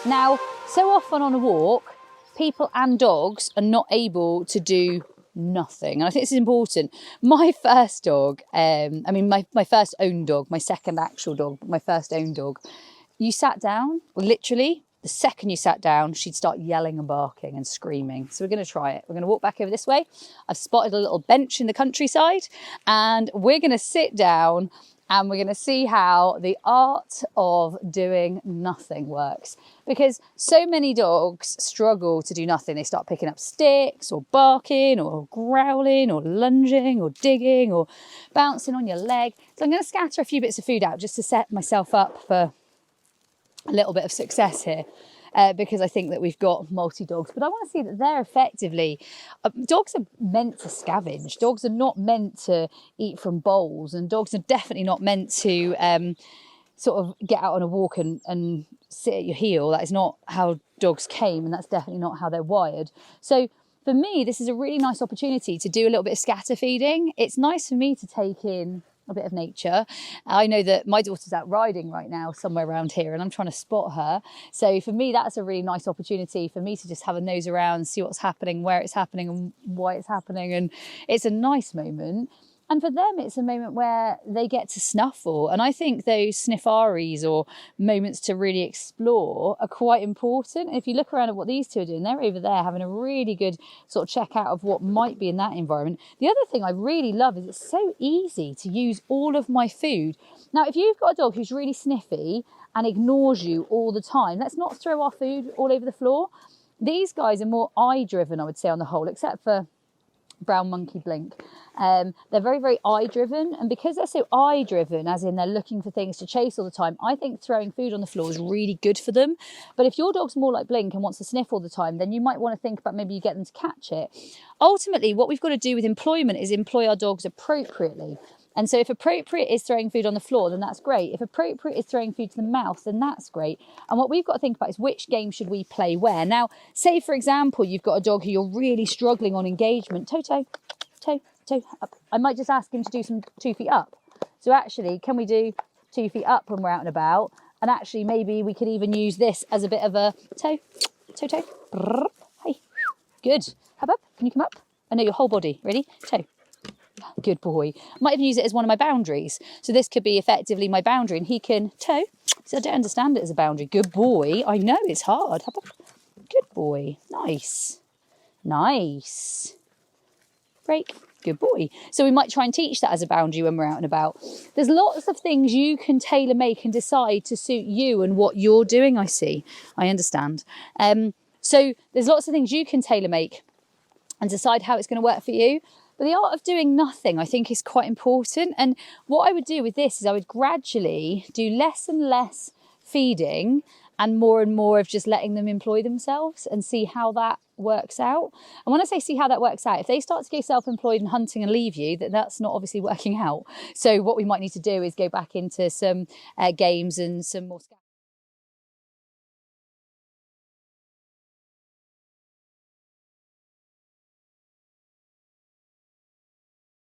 Now, so often on a walk, people and dogs are not able to do nothing. And I think this is important. My first dog, my first own dog, my second actual dog, but my first own dog, you sat down, literally, the second you sat down, she'd start yelling and barking and screaming. So we're going to try it. We're going to walk back over this way. I've spotted a little bench in the countryside and we're going to sit down and we're going to see how the art of doing nothing works. Because so many dogs struggle to do nothing. They start picking up sticks or barking or growling or lunging or digging or bouncing on your leg. So I'm going to scatter a few bits of food out just to set myself up for a little bit of success here. Because I think that we've got multi-dogs, but I want to see that they're effectively, dogs are meant to scavenge. Dogs are not meant to eat from bowls, and dogs are definitely not meant to sort of get out on a walk and sit at your heel. That is not how dogs came, and that's definitely not how they're wired. So for me, this is a really nice opportunity to do a little bit of scatter feeding. It's nice for me to take in a bit of nature. I know that my daughter's out riding right now somewhere around here and I'm trying to spot her. So for me, that's a really nice opportunity for me to just have a nose around, see what's happening, where it's happening and why it's happening. And it's a nice moment. And for them, it's a moment where they get to snuffle. And I think those sniffaries or moments to really explore are quite important. And if you look around at what these two are doing, they're over there having a really good sort of check out of what might be in that environment. The other thing I really love is it's so easy to use all of my food. Now, if you've got a dog who's really sniffy and ignores you all the time, let's not throw our food all over the floor. These guys are more eye-driven, I would say, on the whole, except for brown monkey Blink. They're very, very eye driven, and because they're so eye driven, as in they're looking for things to chase all the time, I think throwing food on the floor is really good for them. But if your dog's more like Blink and wants to sniff all the time, then you might want to think about maybe you get them to catch it. Ultimately, what we've got to do with employment is employ our dogs appropriately. And so if appropriate is throwing food on the floor, then that's great. If appropriate is throwing food to the mouth, then that's great. And what we've got to think about is which game should we play where. Now, say, for example, you've got a dog who you're really struggling on engagement. Toe, up. I might just ask him to do some 2 feet up. So actually, can we do 2 feet up when we're out and about? And actually, maybe we could even use this as a bit of a toe. Brrr. Hey, good. Hop up. Can you come up? I know your whole body. Ready? Toe. Good boy. Might even use it as one of my boundaries. So this could be effectively my boundary and he can toe. So I don't understand it as a boundary. Good boy. I know it's hard. Good boy. Nice. Break. Good boy. So we might try and teach that as a boundary when we're out and about. There's lots of things you can tailor make and decide to suit you and what you're doing. I understand. So there's lots of things you can tailor make and decide how it's going to work for you. But the art of doing nothing, I think, is quite important. And what I would do with this is I would gradually do less and less feeding and more of just letting them employ themselves and see how that works out. And when I say see how that works out, if they start to go self-employed and hunting and leave you, then that's not obviously working out. So what we might need to do is go back into some games and some more